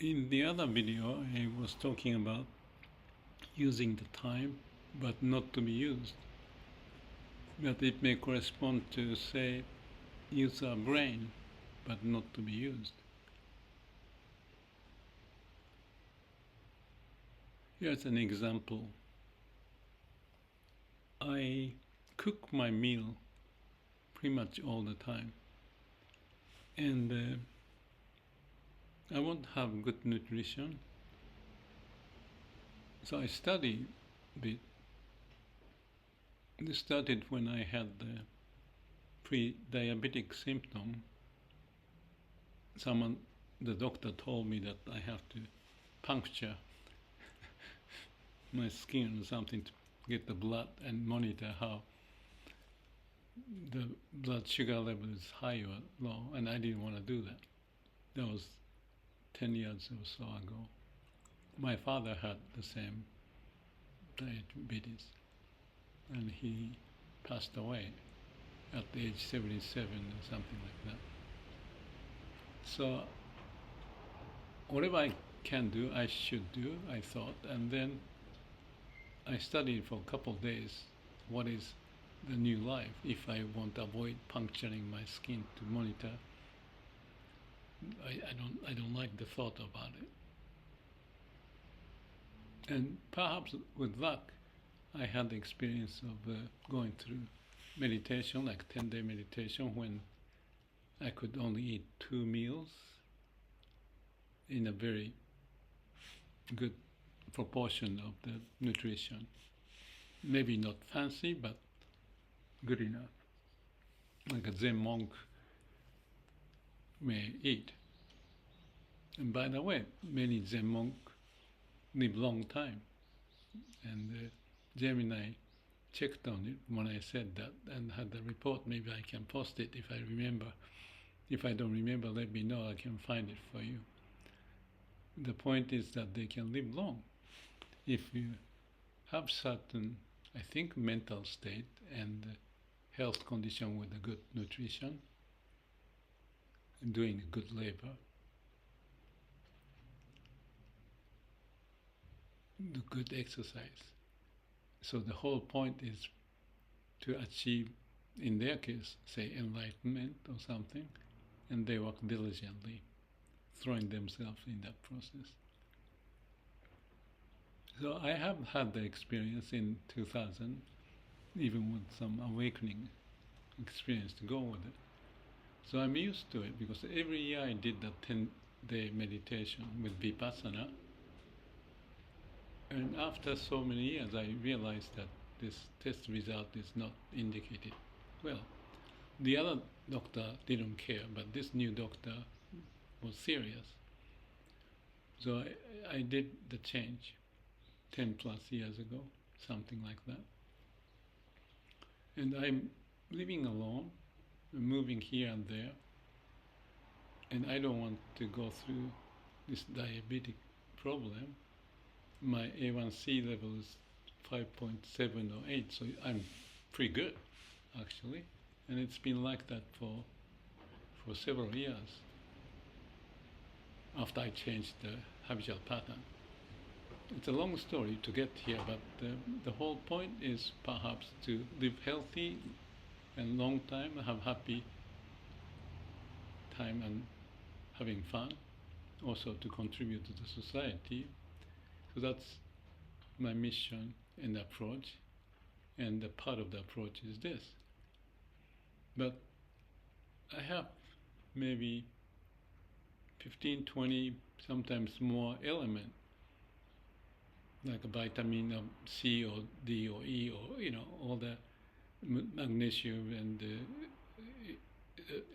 In the other video, I was talking about using the time, but not to be used. But it may correspond to, say, use our brain, but not to be used. Here's an example. I cook my meal pretty much all the time. And I want to have good nutrition. So I study a bit. This started when I had the pre-diabetic symptom. The doctor told me that I have to puncture my skin or something to get the blood and monitor how the blood sugar level is high or low, and I didn't want to do that. That was 10 years or so ago. My father had the same diabetes, and he passed away at age 77 or something like that. So whatever I can do, I should do, I thought, and then I studied for a couple of days what is the new life if I want to avoid puncturing my skin to monitor. I don't like the thought about it. And perhaps with luck, I had the experience of going through meditation, like 10-day meditation, when I could only eat 2 meals in a very good proportion of the nutrition. Maybe not fancy, but good enough, like a Zen monk may eat. And by the way, many Zen monks live long time, and Gemini checked on it when I said that and had the report. Maybe I can post it if I remember. If I don't remember, let me know. I can find it for you. The point is that they can live long if you have certain, I think, mental state and health condition with a good nutrition and doing a good labor. Do good exercise. So the whole point is to achieve, in their case, say enlightenment or something, and they work diligently, throwing themselves in that process. So I have had the experience in 2000, even with some awakening experience to go with it. So I'm used to it because every year I did the 10-day meditation with Vipassana. And after so many years, I realized that this test result is not indicated well. The other doctor didn't care, but this new doctor was serious. So I did the change 10 plus years ago, something like that. And I'm living alone, moving here and there, and I don't want to go through this diabetic problem. My A1C level is 5.7 or 8, so I'm pretty good, actually. And it's been like that for several years after I changed the habitual pattern. It's a long story to get here, but the whole point is perhaps to live healthy and long time, have happy time and having fun, also to contribute to the society. So that's my mission and approach, and a part of the approach is this. But I have maybe 15, 20, sometimes more elements, like a vitamin C or D or E or, all the magnesium and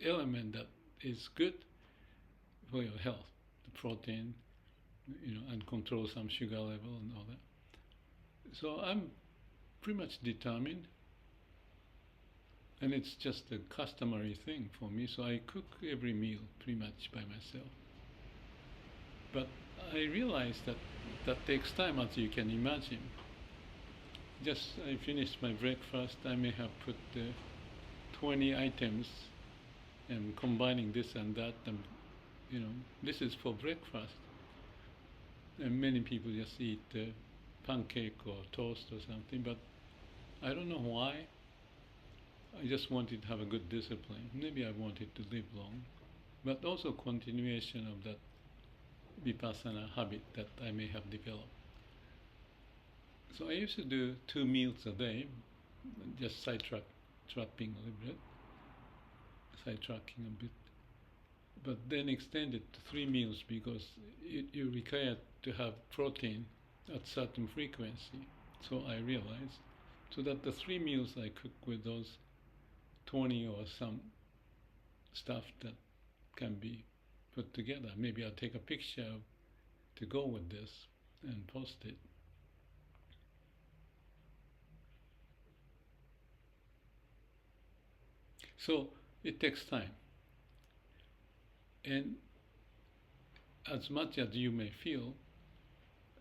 element that is good for your health, the protein, and control some sugar level and all that. So I'm pretty much determined, and it's just a customary thing for me. So I cook every meal pretty much by myself. But I realize that takes time, as you can imagine. Just I finished my breakfast, I may have put 20 items and combining this and that, and this is for breakfast. And many people just eat pancake or toast or something, but I don't know why. I just wanted to have a good discipline. Maybe I wanted to live long, but also continuation of that Vipassana habit that I may have developed. So I used to do 2 meals a day, just trapping a little bit, sidetracking a bit, but then extended to 3 meals because you require to have protein at certain frequency. So I realized, so that the 3 meals I cook with those 20 or some stuff that can be put together. Maybe I'll take a picture to go with this and post it. So it takes time. And as much as you may feel,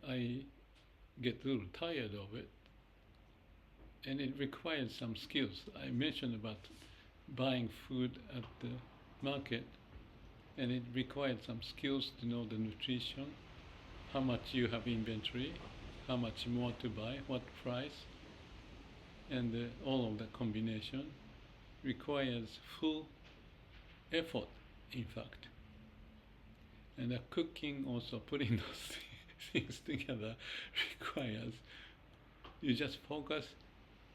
I get a little tired of it. And it requires some skills. I mentioned about buying food at the market, and it required some skills to know the nutrition, how much you have inventory, how much more to buy, what price, and all of the combination requires full effort, in fact. And the cooking also, putting those things together, requires you just focus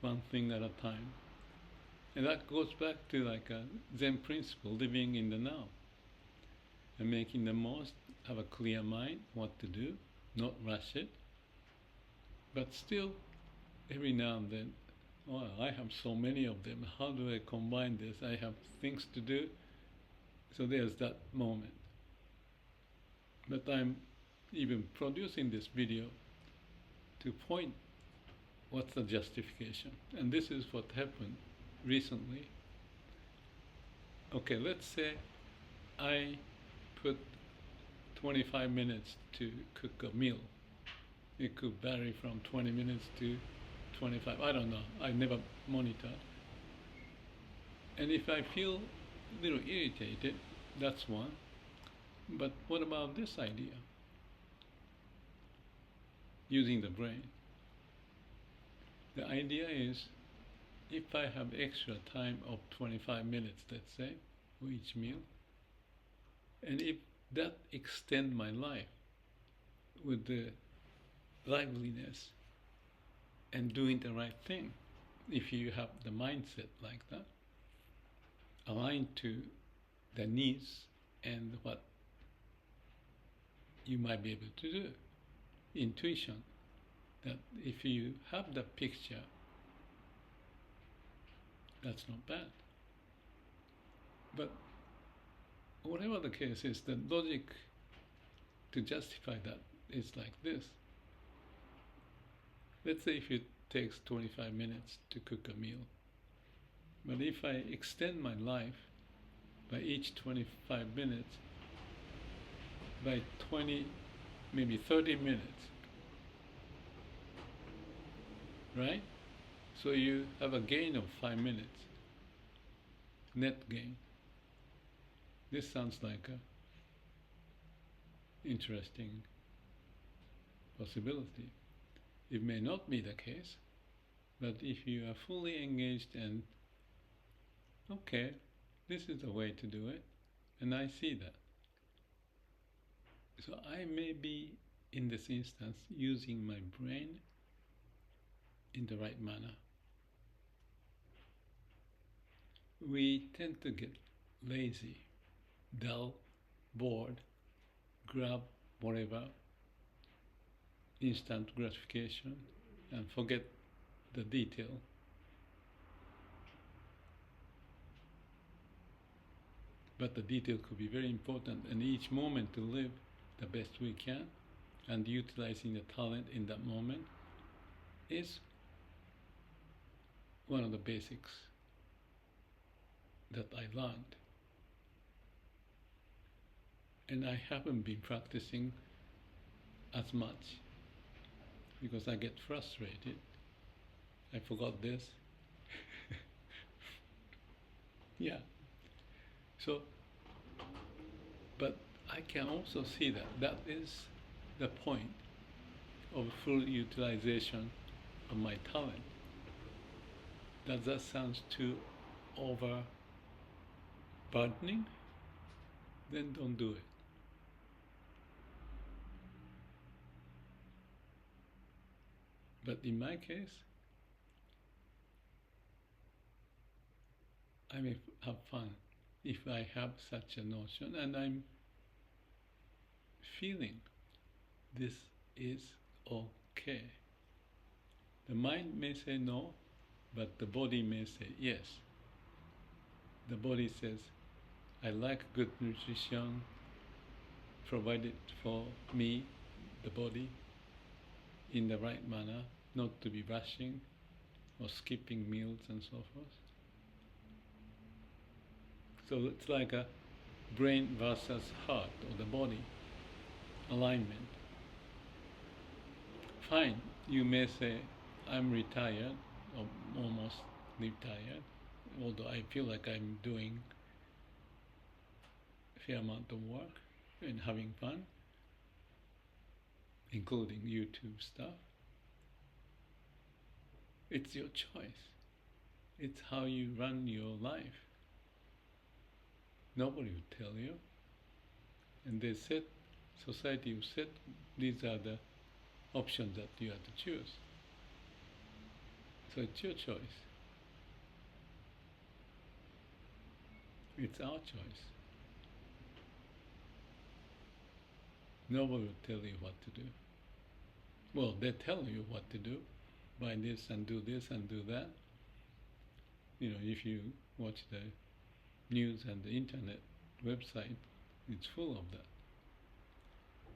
one thing at a time. And that goes back to like a Zen principle, living in the now and making the most, have a clear mind, what to do, not rush it. But still, every now and then, oh, I have so many of them. How do I combine this? I have things to do. So there's that moment. But I'm even producing this video to point what's the justification. And this is what happened recently. Okay, let's say I put 25 minutes to cook a meal. It could vary from 20 minutes to 25. I don't know. I never monitor. And if I feel a little irritated, that's one. But what about this idea? Using the brain. The idea is, if I have extra time of 25 minutes, let's say, for each meal, and if that extend my life with the liveliness and doing the right thing, if you have the mindset like that, aligned to the needs and what you might be able to do, intuition, that if you have the picture, that's not bad. But whatever the case is, the logic to justify that is like this. Let's say if it takes 25 minutes to cook a meal, but if I extend my life by each 25 minutes by 20, maybe 30 minutes, right? So you have a gain of 5 minutes, net gain. This sounds like a interesting possibility. It may not be the case, but if you are fully engaged and, okay, this is the way to do it, and I see that. So I may be, in this instance, using my brain in the right manner. We tend to get lazy, dull, bored, grab whatever, instant gratification, and forget the detail. But the detail could be very important, and each moment to live the best we can and utilizing the talent in that moment is one of the basics that I learned. And I haven't been practicing as much because I get frustrated. I forgot this. Yeah. So, but I can also see that that is the point of full utilization of my talent. Does that sound too overburdening? Then don't do it. But in my case, I may have fun if I have such a notion and I'm feeling this is okay. The mind may say no, but the body may say yes. The body says, I like good nutrition provided for me, the body, in the right manner, not to be rushing or skipping meals and so forth. So it's like a brain versus heart or the body alignment. Fine, you may say, I'm retired or almost retired, although I feel like I'm doing a fair amount of work and having fun, including YouTube stuff. It's your choice. It's how you run your life. Nobody will tell you. And they said, society will said, these are the options that you have to choose. So it's your choice. It's our choice. Nobody will tell you what to do. Well, they tell you what to do. Buy this and do that. You know, if you watch the news and the internet website, it's full of that.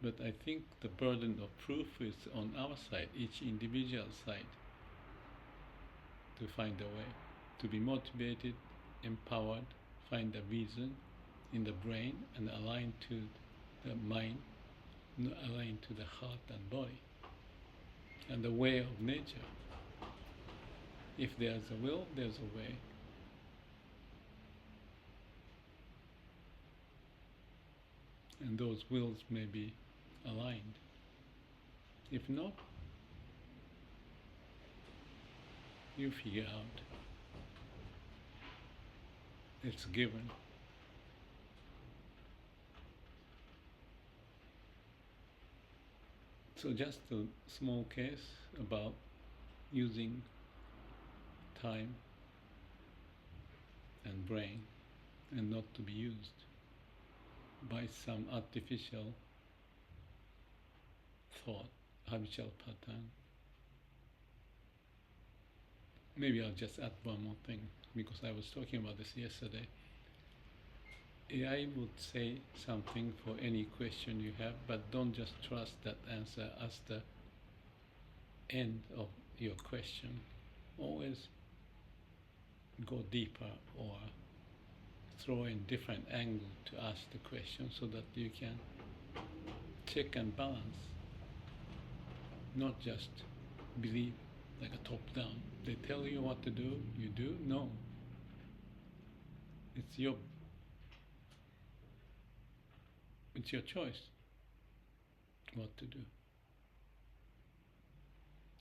But I think the burden of proof is on our side, each individual side, to find a way, to be motivated, empowered, find a reason in the brain and align to the mind, align to the heart and body, and the way of nature. If there's a will, there's a way. And those wills may be aligned. If not, you figure out. It's given. So just a small case about using time and brain and not to be used by some artificial thought, habitual pattern. Maybe I'll just add one more thing, because I was talking about this yesterday. AI would say something for any question you have, but don't just trust that answer as the end of your question. Always go deeper or throw in different angle to ask the question so that you can check and balance, not just believe like a top down. They tell you what to do, you do? No. It's your choice what to do.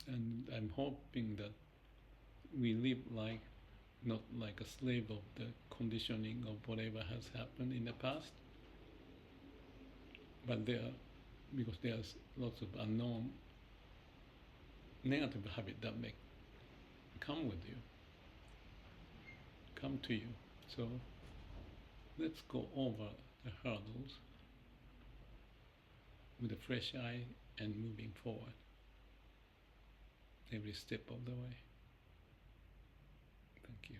And I'm hoping that we live like, not like a slave of the conditioning of whatever has happened in the past, but because there's lots of unknown negative habit that may come with you, come to you. So let's go over the hurdles with a fresh eye and moving forward every step of the way. Thank you.